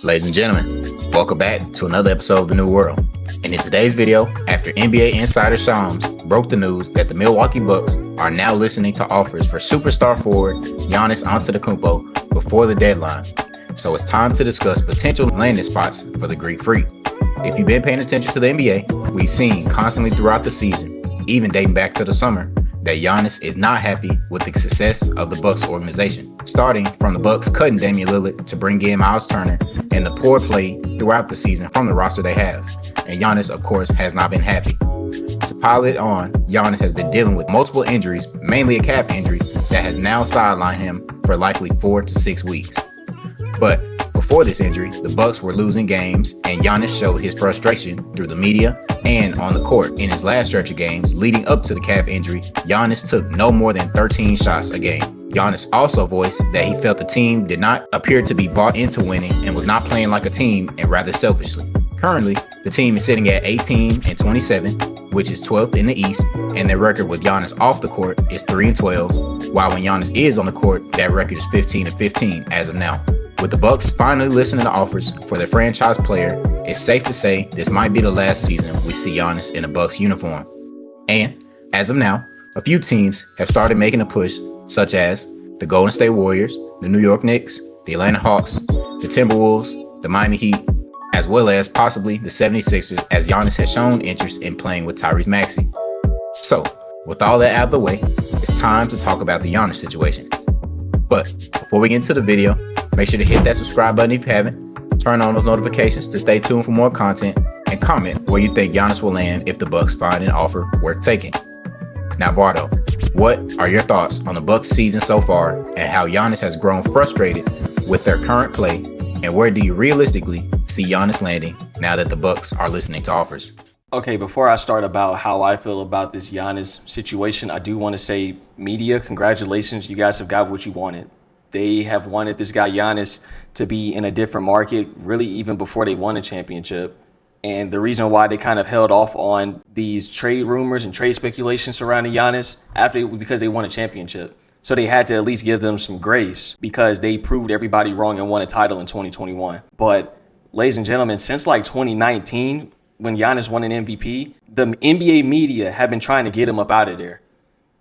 Ladies and gentlemen, welcome back to another episode of The New World. And in today's video, after NBA insider Shams broke the news that the Milwaukee Bucks are now listening to offers for superstar forward Giannis Antetokounmpo before the deadline. So it's time to discuss potential landing spots for the Greek Freak. If you've been paying attention to the NBA, we've seen constantly throughout the season, even dating back to the summer, that Giannis is not happy with the success of the Bucks organization, starting from the Bucks cutting Damian Lillard to bring in Miles Turner and the poor play throughout the season from the roster they have. And Giannis, of course, has not been happy. To pile it on, Giannis has been dealing with multiple injuries, mainly a calf injury, that has now sidelined him for likely 4 to 6 weeks. But before this injury, the Bucks were losing games, and Giannis showed his frustration through the media and on the court. In his last stretch of games leading up to the calf injury, Giannis took no more than 13 shots a game. Giannis also voiced that he felt the team did not appear to be bought into winning and was not playing like a team and rather selfishly. Currently, the team is sitting at 18-27, which is 12th in the East, and their record with Giannis off the court is 3-12, while when Giannis is on the court, that record is 15-15 as of now. With the Bucks finally listening to offers for their franchise player, it's safe to say this might be the last season we see Giannis in a Bucks uniform. And as of now, a few teams have started making a push, such as the Golden State Warriors, the New York Knicks, the Atlanta Hawks, the Timberwolves, the Miami Heat, as well as possibly the 76ers, as Giannis has shown interest in playing with Tyrese Maxey. So, with all that out of the way, it's time to talk about the Giannis situation. But before we get into the video, make sure to hit that subscribe button if you haven't, turn on those notifications to stay tuned for more content, and comment where you think Giannis will land if the Bucks find an offer worth taking. Now, Bardo, what are your thoughts on the Bucks season so far and how Giannis has grown frustrated with their current play, and where do you realistically see Giannis landing now that the Bucks are listening to offers? Okay, before I start about how I feel about this Giannis situation, I do want to say, media, congratulations. You guys have got what you wanted. They have wanted this guy Giannis to be in a different market, really even before they won a championship. And the reason why they kind of held off on these trade rumors and trade speculation surrounding Giannis because they won a championship. So they had to at least give them some grace because they proved everybody wrong and won a title in 2021. But ladies and gentlemen, since like 2019, when Giannis won an MVP, the NBA media have been trying to get him up out of there.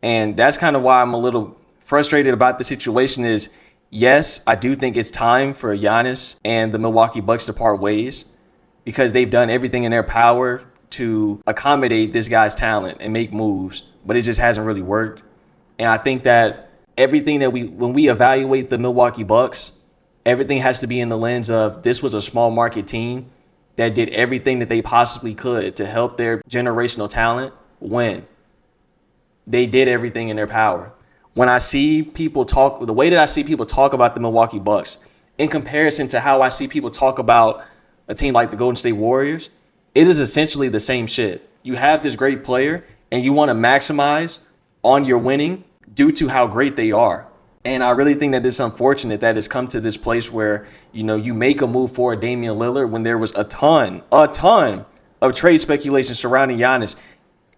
And that's kind of why I'm a little frustrated about the situation is, yes, I do think it's time for Giannis and the Milwaukee Bucks to part ways because they've done everything in their power to accommodate this guy's talent and make moves, but it just hasn't really worked. And I think that everything that when we evaluate the Milwaukee Bucks, everything has to be in the lens of this was a small market team that did everything that they possibly could to help their generational talent win. They did everything in their power. When I see people talk, the way that I see people talk about the Milwaukee Bucks, in comparison to how I see people talk about a team like the Golden State Warriors, it is essentially the same shit. You have this great player and you want to maximize on your winning due to how great they are. And I really think that it's unfortunate that it's come to this place where, you make a move for Damian Lillard when there was a ton of trade speculation surrounding Giannis.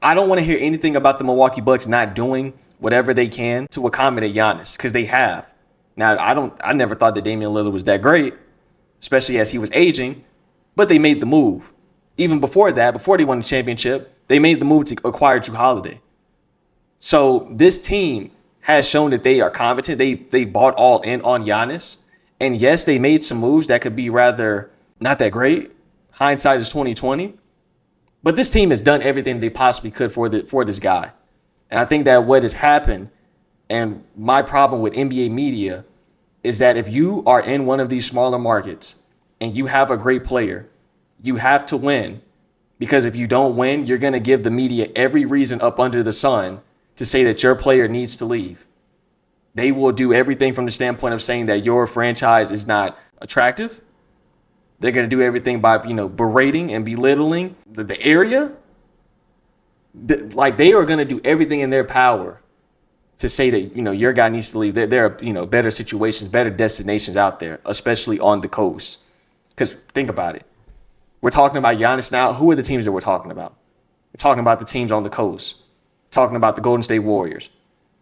I don't want to hear anything about the Milwaukee Bucks not doing whatever they can to accommodate Giannis, because they have. Now, I never thought that Damian Lillard was that great, especially as he was aging, but they made the move. Even before that, before they won the championship, they made the move to acquire Jrue Holiday. So this team has shown that they are competent. They bought all in on Giannis. And yes, they made some moves that could be rather not that great. Hindsight is 2020. But this team has done everything they possibly could for this guy. And I think that what has happened, and my problem with NBA media, is that if you are in one of these smaller markets and you have a great player, you have to win. Because if you don't win, you're going to give the media every reason up under the sun to say that your player needs to leave. They will do everything from the standpoint of saying that your franchise is not attractive. They're going to do everything by, berating and belittling the area. They are going to do everything in their power to say that, your guy needs to leave. There are, better situations, better destinations out there, especially on the coast. Because think about it. We're talking about Giannis now. Who are the teams that we're talking about? We're talking about the teams on the coast. Talking about the Golden State Warriors,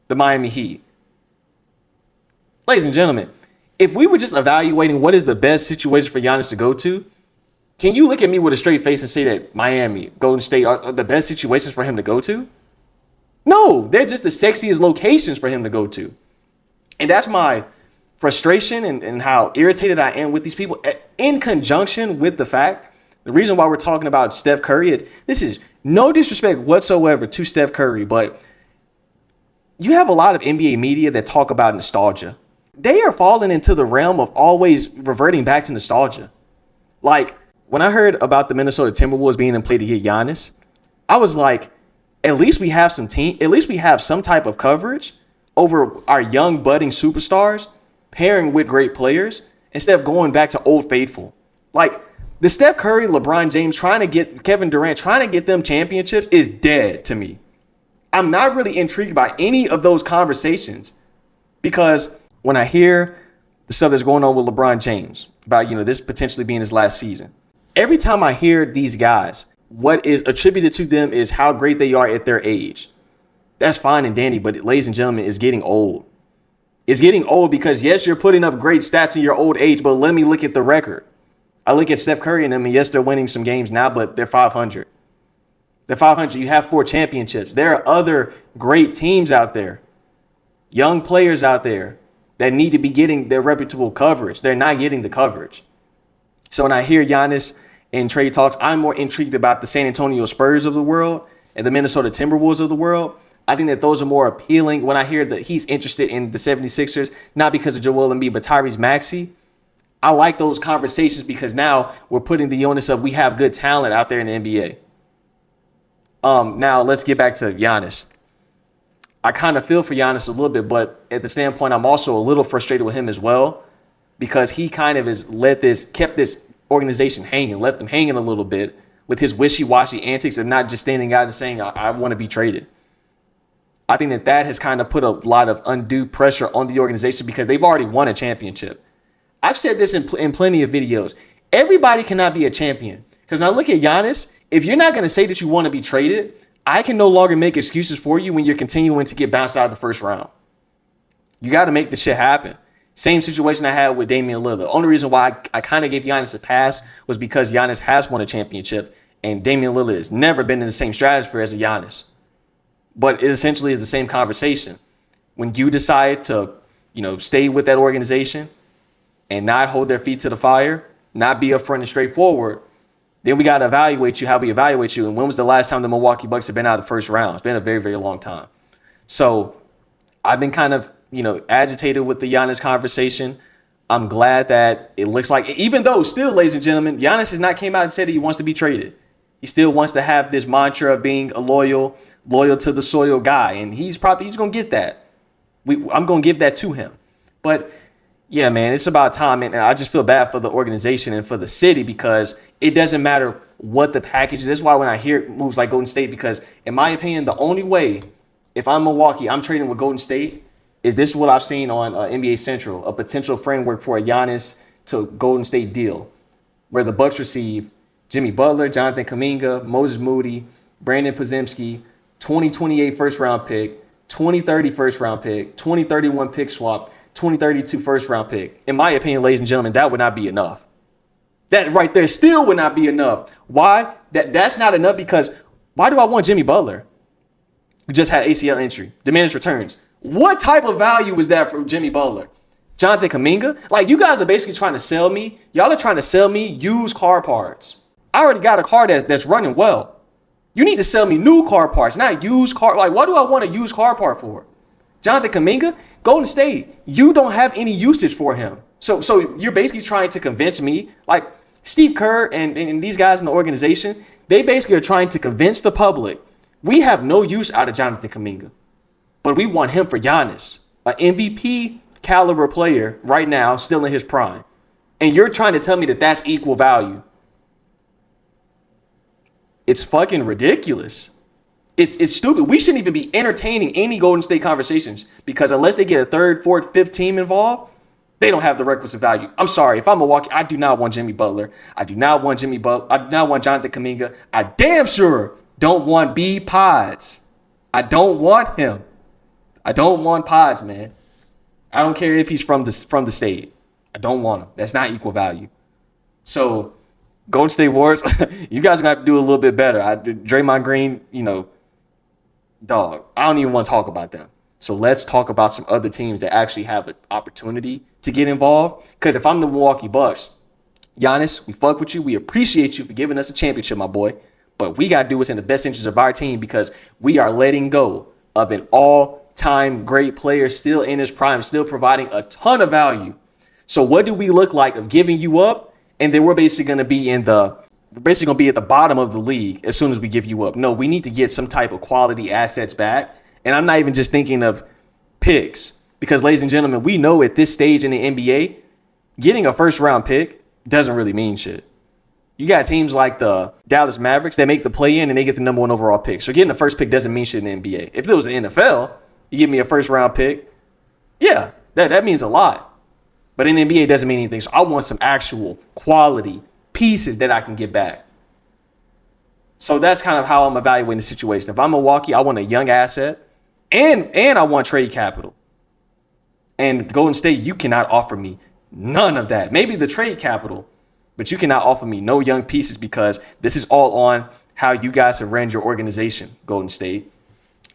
the Miami Heat. Ladies and gentlemen, If we were just evaluating what is the best situation for Giannis to go to, can you look at me with a straight face and say that Miami, Golden State are the best situations for him to go to? No, they're just the sexiest locations for him to go to. And that's my frustration and how irritated I am with these people, in conjunction with the fact, the reason why we're talking about Steph Curry, this is no disrespect whatsoever to Steph Curry, but you have a lot of NBA media that talk about nostalgia. They are falling into the realm of always reverting back to nostalgia. Like, when I heard about the Minnesota Timberwolves being in play to get Giannis, I was like, at least we have some type of coverage over our young budding superstars pairing with great players instead of going back to Old Faithful. Like, the Steph Curry, LeBron James trying to get Kevin Durant, trying to get them championships is dead to me. I'm not really intrigued by any of those conversations, because when I hear the stuff that's going on with LeBron James about, this potentially being his last season, every time I hear these guys, what is attributed to them is how great they are at their age. That's fine and dandy, but ladies and gentlemen, it's getting old. It's getting old because, yes, you're putting up great stats in your old age, but let me look at the record. I look at Steph Curry and them, and yes, they're winning some games now, but they're 500. They're 500. You have 4 championships. There are other great teams out there, young players out there that need to be getting their reputable coverage. They're not getting the coverage. So when I hear Giannis in trade talks, I'm more intrigued about the San Antonio Spurs of the world and the Minnesota Timberwolves of the world. I think that those are more appealing when I hear that he's interested in the 76ers, not because of Joel Embiid, but Tyrese Maxey. I like those conversations because now we're putting the onus of we have good talent out there in the NBA. Now let's get back to Giannis. I kind of feel for Giannis a little bit, but at the standpoint, I'm also a little frustrated with him as well, because he kind of has kept this organization hanging, left them hanging a little bit with his wishy-washy antics of not just standing out and saying, I want to be traded. I think that has kind of put a lot of undue pressure on the organization because they've already won a championship. I've said this in plenty of videos. Everybody cannot be a champion. Because when I look at Giannis, if you're not going to say that you want to be traded, I can no longer make excuses for you when you're continuing to get bounced out of the first round. You got to make the shit happen. Same situation I had with Damian Lillard. The only reason why I kind of gave Giannis a pass was because Giannis has won a championship and Damian Lillard has never been in the same stratosphere as a Giannis. But it essentially is the same conversation. When you decide to, stay with that organization and not hold their feet to the fire, not be upfront and straightforward, then we got to evaluate you how we evaluate you. And when was the last time the Milwaukee Bucks have been out of the first round? It's been a very, very long time. So I've been kind of, agitated with the Giannis conversation. I'm glad that it looks like, even though still, ladies and gentlemen, Giannis has not came out and said that he wants to be traded. He still wants to have this mantra of being a loyal to the soil guy. And he's going to get that. I'm going to give that to him. But yeah, man, it's about time. And I just feel bad for the organization and for the city because it doesn't matter what the package is. That's why when I hear moves like Golden State, because in my opinion, the only way, if I'm Milwaukee, I'm trading with Golden State, is this what I've seen on NBA Central, a potential framework for a Giannis to Golden State deal, where the Bucks receive Jimmy Butler, Jonathan Kuminga, Moses Moody, Brandon Podziemski, 2028 first round pick, 2030 first round pick, 2031 pick swap, 2032 first round pick. In my opinion, ladies and gentlemen, that would not be enough. That right there still would not be enough. Why? That's not enough because why do I want Jimmy Butler, who just had ACL injury, diminished returns? What type of value is that for Jimmy Butler? Jonathan Kuminga? Like, you guys are basically trying to sell me. Y'all are trying to sell me used car parts. I already got a car that's running well. You need to sell me new car parts, not used car. Like, what do I want a used car part for? Jonathan Kuminga, Golden State, you don't have any usage for him. So you're basically trying to convince me, like Steve Kerr and these guys in the organization, they basically are trying to convince the public we have no use out of Jonathan Kuminga. But we want him for Giannis, an MVP caliber player right now, still in his prime. And you're trying to tell me that that's equal value. It's fucking ridiculous. It's stupid. We shouldn't even be entertaining any Golden State conversations because unless they get a third, fourth, fifth team involved, they don't have the requisite value. I'm sorry. If I'm Milwaukee, I do not want Jimmy Butler. I do not want Jonathan Kuminga. I damn sure don't want B Pods. I don't want him. I don't want Pods, man. I don't care if he's from the state. I don't want him. That's not equal value. So Golden State Warriors, you guys are gonna have to do a little bit better. Draymond Green, dog. I don't even want to talk about them. So let's talk about some other teams that actually have an opportunity to get involved. Because if I'm the Milwaukee Bucks, Giannis, we fuck with you. We appreciate you for giving us a championship, my boy. But we got to do what's in the best interest of our team because we are letting go of an all-time great player still in his prime, still providing a ton of value. So what do we look like of giving you up? And then we're basically going to be at the bottom of the league as soon as we give you up. No, we need to get some type of quality assets back. And I'm not even just thinking of picks because, ladies and gentlemen, we know at this stage in the NBA, getting a first round pick doesn't really mean shit. You got teams like the Dallas Mavericks that make the play-in and they get the number 1 overall pick. So getting a first pick doesn't mean shit in the NBA. If it was the NFL, you give me a first round pick, yeah, that means a lot. But in the NBA, it doesn't mean anything. So I want some actual quality pieces that I can get back. So that's kind of how I'm evaluating the situation. If I'm Milwaukee, I want a young asset and I want trade capital. And Golden State, you cannot offer me none of that. Maybe the trade capital, but you cannot offer me no young pieces because this is all on how you guys have ran your organization, Golden State.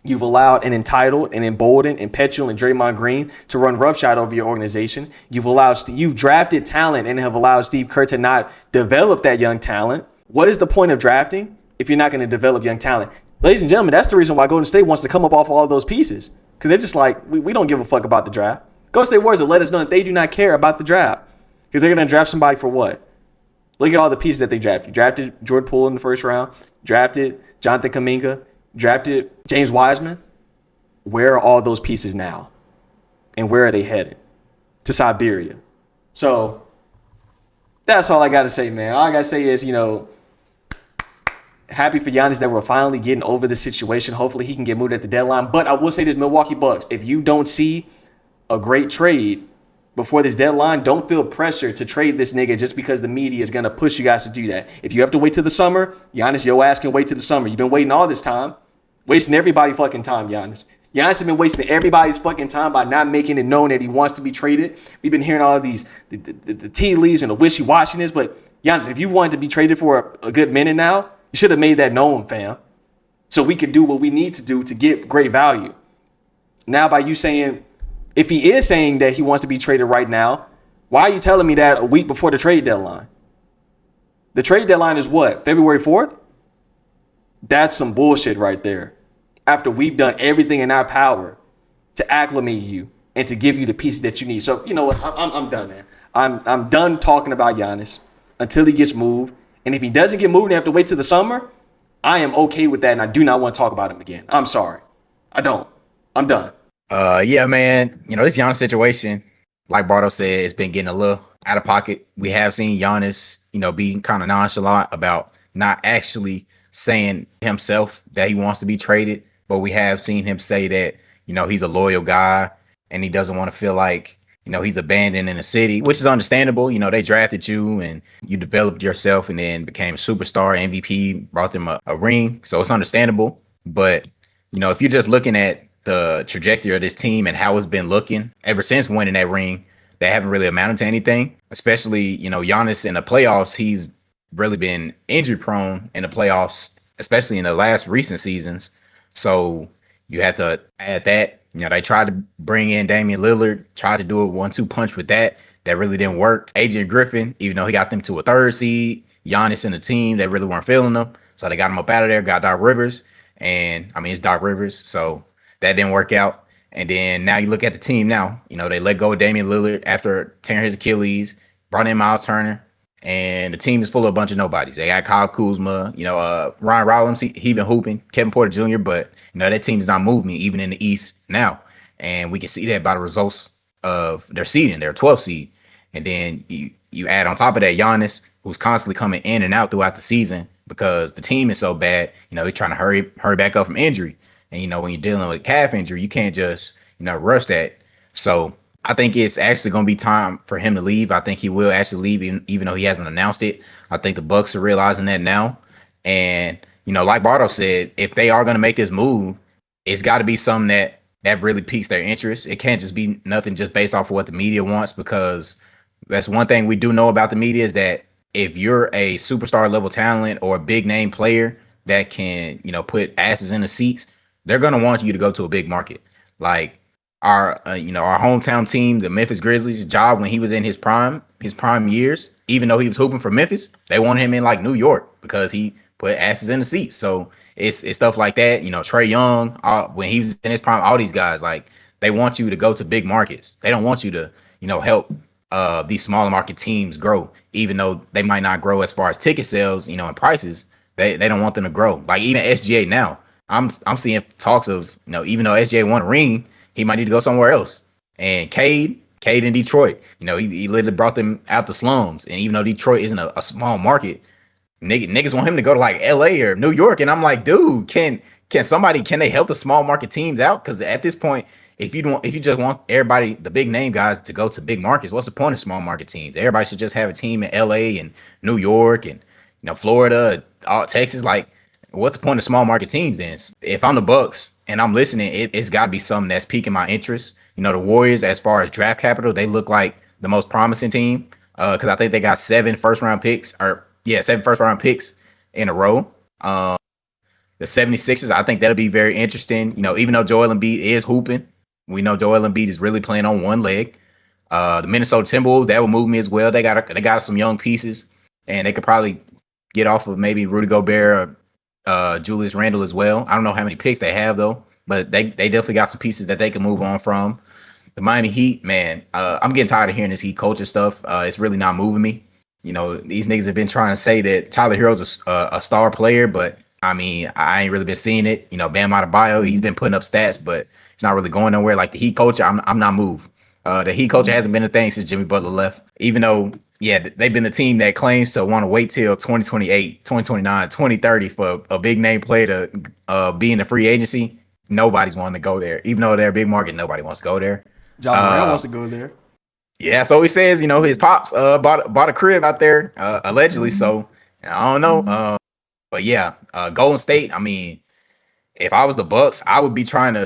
You've allowed an entitled and emboldened and petulant Draymond Green to run roughshod over your organization. You've drafted talent and have allowed Steve Kerr to not develop that young talent. What is the point of drafting if you're not going to develop young talent? Ladies and gentlemen, that's the reason why Golden State wants to come up off all of those pieces because they're just like, we don't give a fuck about the draft. Golden State Warriors will let us know that they do not care about the draft because they're going to draft somebody for what? Look at all the pieces that they drafted. You drafted Jordan Poole in the first round, drafted Jonathan Kuminga, drafted James Wiseman. Where are all those pieces now? And where are they headed? To Siberia. So that's all I got to say, man. All I got to say is, happy for Giannis that we're finally getting over the situation. Hopefully he can get moved at the deadline. But I will say this, Milwaukee Bucks, if you don't see a great trade before this deadline, don't feel pressure to trade this nigga just because the media is going to push you guys to do that. If you have to wait till the summer, Giannis, your ass can wait till the summer. You've been waiting all this time. Wasting everybody's fucking time, Giannis. Giannis has been wasting everybody's fucking time by not making it known that he wants to be traded. We've been hearing all of these, the tea leaves and the wishy-washiness. But Giannis, if you've wanted to be traded for a good minute now, you should have made that known, fam. So we can do what we need to do to get great value. Now by you saying, if he is saying that he wants to be traded right now, why are you telling me that a week before the trade deadline? The trade deadline is what? February 4th? That's some bullshit right there. After we've done everything in our power to acclimate you and to give you the pieces that you need. So, you know what? I'm done, man. I'm done talking about Giannis until he gets moved. And if he doesn't get moved and have to wait till the summer, I am okay with that. And I do not want to talk about him again. I'm sorry. I don't. I'm done. Yeah, man. This Giannis situation, like Bardo said, it's been getting a little out of pocket. We have seen Giannis, being kind of nonchalant about not actually saying himself that he wants to be traded, but we have seen him say that, he's a loyal guy and he doesn't want to feel like, he's abandoned in the city, which is understandable. They drafted you and you developed yourself and then became superstar, MVP, brought them a ring. So it's understandable. But, if you're just looking at the trajectory of this team and how it's been looking ever since winning that ring, they haven't really amounted to anything, especially, Giannis in the playoffs. He's really been injury prone in the playoffs, especially in the last recent seasons. So you have to add that. They tried to bring in Damian Lillard, tried to do a 1-2 punch with that. That really didn't work. Adrian Griffin, even though he got them to a 3rd seed, Giannis and the team, they really weren't feeling them. So they got him up out of there, got Doc Rivers. And it's Doc Rivers. So that didn't work out. And then now you look at the team now. They let go of Damian Lillard after tearing his Achilles, brought in Miles Turner. And the team is full of a bunch of nobodies. They got Kyle Kuzma, Ryan Rollins, he been hooping, Kevin Porter Jr., but, that team is not moving even in the East now. And we can see that by the results of their seeding, their 12th seed. And then you add on top of that Giannis, who's constantly coming in and out throughout the season because the team is so bad. They're trying to hurry back up from injury. And, when you're dealing with calf injury, you can't just, rush that. So I think it's actually going to be time for him to leave. I think he will actually leave, even though he hasn't announced it. I think the Bucks are realizing that now. And, like Bardo said, if they are going to make this move, it's got to be something that really piques their interest. It can't just be nothing just based off of what the media wants, because That's one thing we do know about the media is that if you're a superstar level talent or a big name player that can, put asses in the seats, they're gonna want you to go to a big market. Like our hometown team, the Memphis Grizzlies, job when he was in his prime years, even though he was hooping for Memphis, they wanted him in like New York because he put asses in the seats. So it's stuff like that. Trey Young, when he was in his prime, all these guys like they want you to go to big markets. They don't want you to, help these smaller market teams grow, even though they might not grow as far as ticket sales, and prices. They don't want them to grow. Like even SGA now, I'm seeing talks of, even though SGA won a ring, he might need to go somewhere else. And Cade in Detroit, he literally brought them out the slums. And even though Detroit isn't a small market, niggas want him to go to like LA or New York. And I'm like, dude, can they help the small market teams out? Because at this point, if you just want everybody, the big name guys, to go to big markets, what's the point of small market teams? Everybody should just have a team in LA and New York and Florida, Texas. Like, what's the point of small market teams then? If I'm the Bucks and I'm listening, it's got to be something that's piquing my interest. The Warriors, as far as draft capital, they look like the most promising team because I think they got 7 first-round picks, 7 first-round picks in a row. The 76ers, I think that'll be very interesting. Even though Joel Embiid is hooping, we know Joel Embiid is really playing on one leg. The Minnesota Timberwolves, that will move me as well. They got some young pieces, and they could probably get off of maybe Rudy Gobert or Julius Randle as well. I don't know how many picks they have though, but they definitely got some pieces that they can move on from. The Miami Heat, man, I'm getting tired of hearing this Heat culture stuff. It's really not moving me. These niggas have been trying to say that Tyler Hero's a star player, but I mean, I ain't really been seeing it. Bam Adebayo, he's been putting up stats, but it's not really going nowhere. Like the Heat culture, I'm not moved. The Heat culture hasn't been a thing since Jimmy Butler left. Even though, yeah, they've been the team that claims to want to wait till 2028, 2029, 2030 for a big name player to be in the free agency. Nobody's wanting to go there. Even though they're a big market, nobody wants to go there. Ja Morant wants to go there. Yeah, so he says, his pops bought a crib out there, allegedly. So I don't know. But yeah, Golden State, I mean, if I was the Bucks, I would be trying to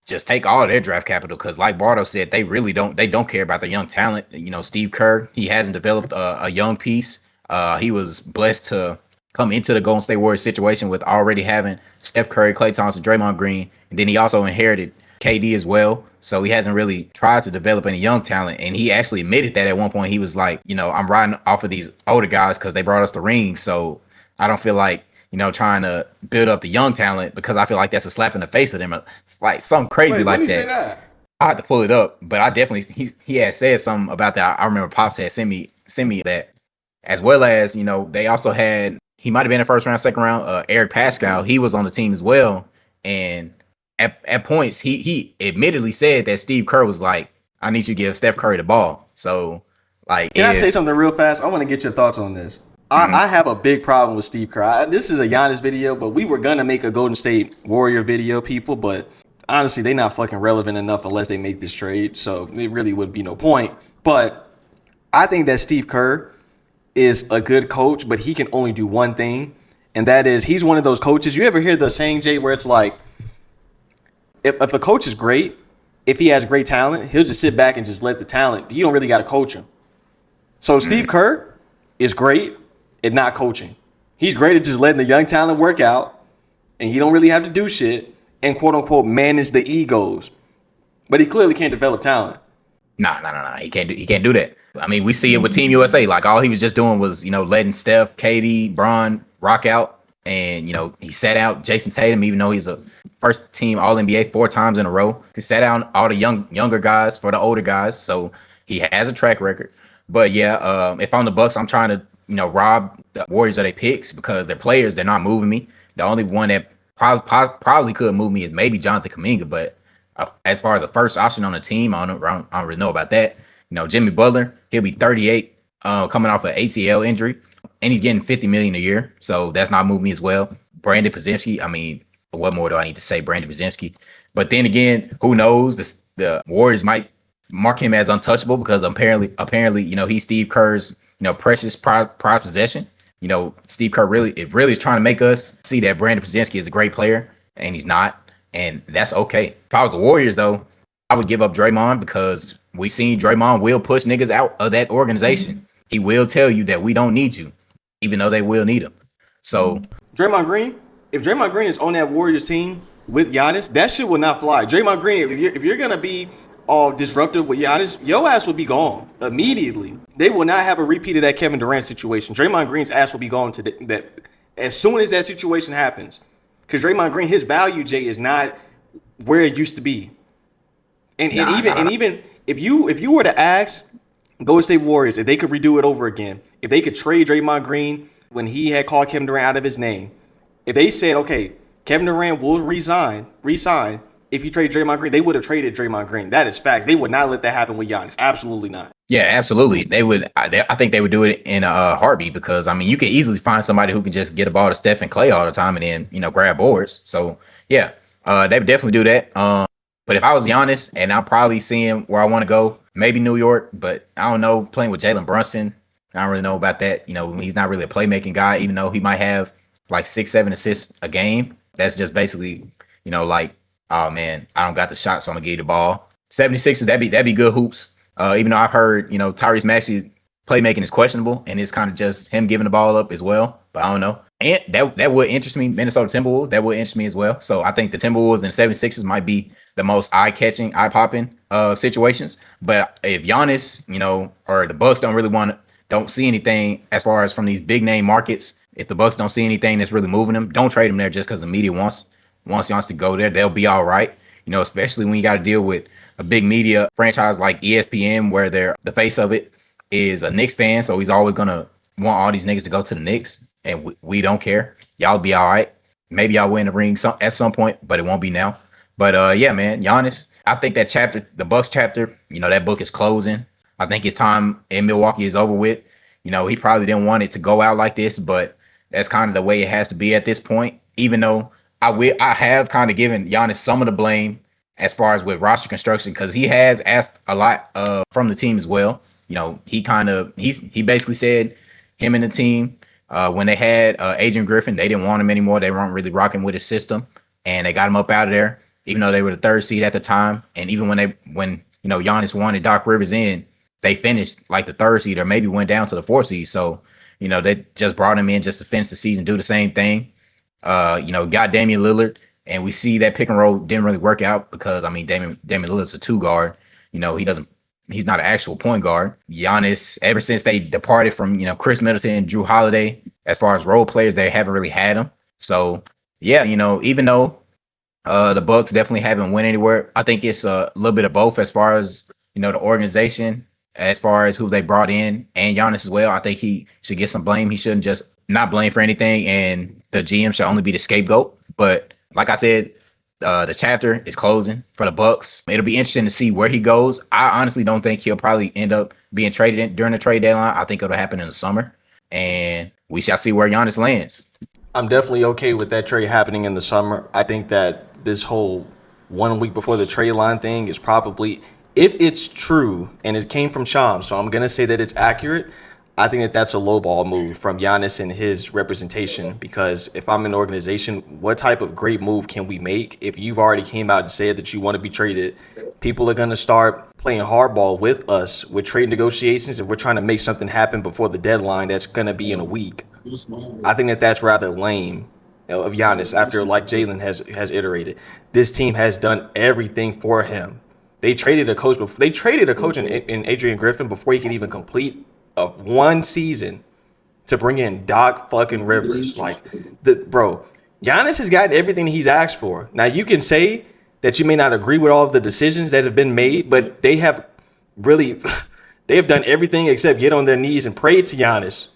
just take all of their draft capital because, like Bardo said, they don't care about the young talent. Steve Kerr, he hasn't developed a young piece. He was blessed to come into the Golden State Warriors situation with already having Steph Curry, Klay Thompson, Draymond Green, and then he also inherited KD as well. So he hasn't really tried to develop any young talent. And he actually admitted that at one point. He was like, I'm riding off of these older guys because they brought us the rings. So I don't feel like, trying to build up the young talent because I feel like that's a slap in the face of them. It's like something crazy like that. I had to pull it up, but I definitely, he had said something about that. I remember Pops had sent me that, as well as, they also had, he might've been a first round, second round, Eric Pascal. He was on the team as well. And at points, he admittedly said that Steve Kerr was like, I need you to give Steph Curry the ball. So like, can I say something real fast? I want to get your thoughts on this. I have a big problem with Steve Kerr. This is a Giannis video, but we were going to make a Golden State Warrior video, people. But honestly, they're not fucking relevant enough unless they make this trade. So it really would be no point. But I think that Steve Kerr is a good coach, but he can only do one thing. And that is he's one of those coaches. You ever hear the saying, Jay, where it's like, if a coach is great, if he has great talent, he'll just sit back and just let the talent. You don't really got to coach him. So Steve Kerr is great at not coaching. He's great at just letting the young talent work out, and he don't really have to do shit and quote unquote manage the egos. But he clearly can't develop talent. Nah. He can't do that. I mean, we see it with Team USA. Like all he was just doing was, letting Steph, KD, Bron rock out. And, he sat out Jason Tatum, even though he's a first team All-NBA 4 times in a row. He sat out all the younger guys for the older guys. So he has a track record. But yeah, if I'm the Bucks, I'm trying to, rob the Warriors of their picks because their players, they're not moving me. The only one that probably could move me is maybe Jonathan Kuminga. But as far as a first option on the team, I don't really know about that. Jimmy Butler, he'll be 38 coming off an ACL injury. And he's getting $50 million a year. So that's not moving me as well. Brandon Podziemski, I mean, what more do I need to say? Brandon Podziemski. But then again, who knows? The Warriors might mark him as untouchable because apparently, he's Steve Kerr's, precious prize possession. Steve Kerr really is trying to make us see that Brandon Podziemski is a great player, and he's not. And that's okay. If I was the Warriors, though, I would give up Draymond because we've seen Draymond will push niggas out of that organization. He will tell you that we don't need you, even though they will need him. So Draymond Green, if Draymond Green is on that Warriors team with Giannis, that shit will not fly. Draymond Green, if you're gonna be all disruptive with Giannis, your ass will be gone immediately. They will not have a repeat of that Kevin Durant situation. Draymond Green's ass will be gone to that as soon as that situation happens. Because Draymond Green, his value, Jay, is not where it used to be. And even if you were to ask Golden State Warriors if they could redo it over again, if they could trade Draymond Green when he had called Kevin Durant out of his name, if they said, okay, Kevin Durant will resign if you trade Draymond Green, they would have traded Draymond Green. That is facts. They would not let that happen with Giannis. Absolutely not. yeah, absolutely. They would. I think they would do it in a heartbeat because I mean, you can easily find somebody who can just get a ball to Steph and Clay all the time and then grab boards. So yeah, they would definitely do that. But if I was Giannis, and I'll probably see him where I want to go, maybe New York, but I don't know. Playing with Jalen Brunson, I don't really know about that. He's not really a playmaking guy, even though he might have like 6-7 assists a game. That's just basically, like, oh man, I don't got the shot, so I'm gonna give you the ball. 76ers, that'd be good hoops. Even though I've heard, Tyrese Maxey's playmaking is questionable, and it's kind of just him giving the ball up as well. But I don't know. And that would interest me. Minnesota Timberwolves, that would interest me as well. So I think the Timberwolves and 76ers might be the most eye-catching, eye-popping situations. But if Giannis, or the Bucks don't see anything as far as from these big name markets, if the Bucks don't see anything that's really moving them, don't trade them there just because the media wants Giannis to go there. They'll be all right. Especially when you got to deal with a big media franchise like ESPN, where the face of it is a Knicks fan. So he's always going to want all these niggas to go to the Knicks. And we don't care. Y'all be all right. Maybe y'all win the ring at some point, but it won't be now. But yeah, man, Giannis, I think that chapter, the Bucks chapter, that book is closing. I think his time in Milwaukee is over with. He probably didn't want it to go out like this, but that's kind of the way it has to be at this point. Even though I have kind of given Giannis some of the blame as far as with roster construction, because he has asked a lot from the team as well. He basically said him and the team, when they had Adrian Griffin, they didn't want him anymore. They weren't really rocking with his system, and they got him up out of there, even though they were the third seed at the time. And even when Giannis wanted Doc Rivers in, they finished like the third seed or maybe went down to the fourth seed. So, they just brought him in just to finish the season, do the same thing. Got Damian Lillard, and we see that pick and roll didn't really work out because, Damian Lillard's a two guard. He's not an actual point guard. Giannis, ever since they departed from, Chris Middleton and Drew Holiday, as far as role players, they haven't really had him. So, yeah, even though the Bucks definitely haven't went anywhere, I think it's a little bit of both as far as, the organization, as far as who they brought in, and Giannis as well. I think he should get some blame. He shouldn't just not blame for anything, and the GM should only be the scapegoat. But like I said, the chapter is closing for the Bucks. It'll be interesting to see where he goes. I honestly don't think he'll probably end up being traded during the trade deadline. I think it'll happen in the summer, and we shall see where Giannis lands. I'm definitely okay with that trade happening in the summer. I think that this whole 1 week before the trade line thing is probably, if it's true, and it came from Shams, so I'm going to say that it's accurate. I think that that's a lowball move from Giannis and his representation, because if I'm an organization, what type of great move can we make? If you've already came out and said that you want to be traded, people are going to start playing hardball with us with trade negotiations, and we're trying to make something happen before the deadline that's going to be in a week. I think that that's rather lame of Giannis after, like Jalen has iterated. This team has done everything for him. They traded a coach in Adrian Griffin before he could even complete one season to bring in Doc fucking Rivers. Giannis has gotten everything he's asked for. Now, you can say that you may not agree with all of the decisions that have been made, but they have done everything except get on their knees and pray to Giannis.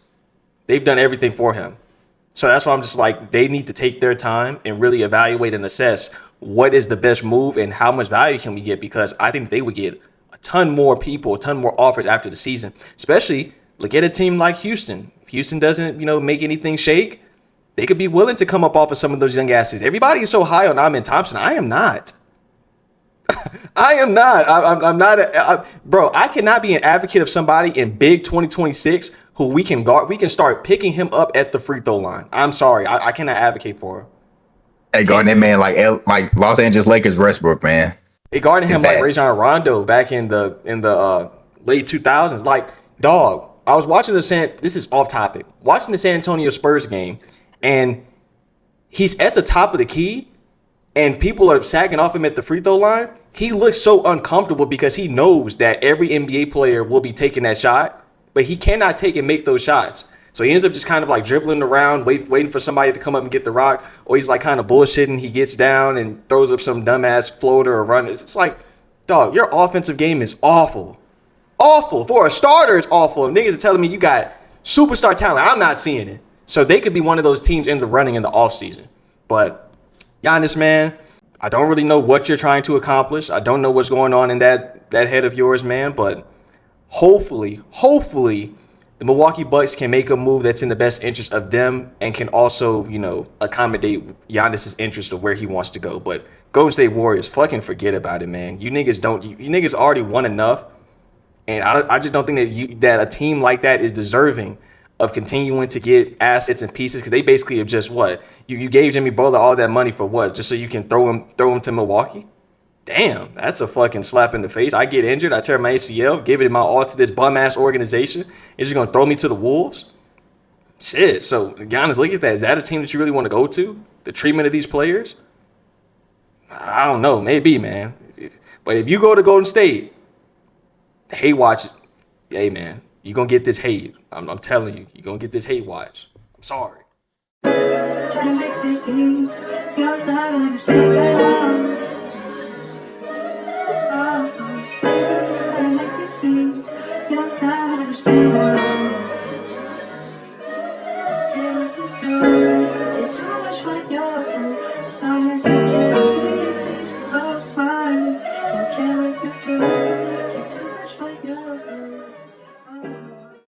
They've done everything for him. So that's why I'm just like, they need to take their time and really evaluate and assess what is the best move and how much value can we get, because I think they would get a ton more people, a ton more offers after the season. Especially look at a team like Houston. If Houston doesn't, make anything shake, they could be willing to come up off of some of those young asses. Everybody is so high on Amen Thompson. I am not. I am not. I'm not. Bro, I cannot be an advocate of somebody in big 2026 who we can guard. We can start picking him up at the free throw line. I'm sorry. I cannot advocate for him. Hey, guarding that man like Los Angeles Lakers Westbrook, man. They guarded him like bad. Rajon Rondo back in the late 2000s. Like, dog, I was watching this is off topic. Watching the San Antonio Spurs game, and he's at the top of the key, and people are sagging off him at the free throw line. He looks so uncomfortable because he knows that every NBA player will be taking that shot, but he cannot take and make those shots. So he ends up just kind of like dribbling around, waiting for somebody to come up and get the rock, or he's like kind of bullshitting. He gets down and throws up some dumbass floater or run. It's like, dog, your offensive game is awful. Awful. For a starter, it's awful. And niggas are telling me you got superstar talent. I'm not seeing it. So they could be one of those teams in the running in the offseason. But Giannis, man, I don't really know what you're trying to accomplish. I don't know what's going on in that head of yours, man. But hopefully, the Milwaukee Bucks can make a move that's in the best interest of them and can also, accommodate Giannis's interest of where he wants to go. But Golden State Warriors, fucking forget about it, man. You niggas already won enough. And I just don't think that a team like that is deserving of continuing to get assets and pieces, because they basically have just what? You gave Jimmy Butler all that money for what? Just so you can throw him to Milwaukee? Damn, that's a fucking slap in the face. I get injured, I tear my ACL, give it my all to this bum-ass organization. It's just going to throw me to the wolves? Shit, so Giannis, look at that. Is that a team that you really want to go to? The treatment of these players? I don't know. Maybe, man. But if you go to Golden State, the hate watch, hey, man, you're going to get this hate. I'm telling you, you're going to get this hate watch. I'm sorry. Stay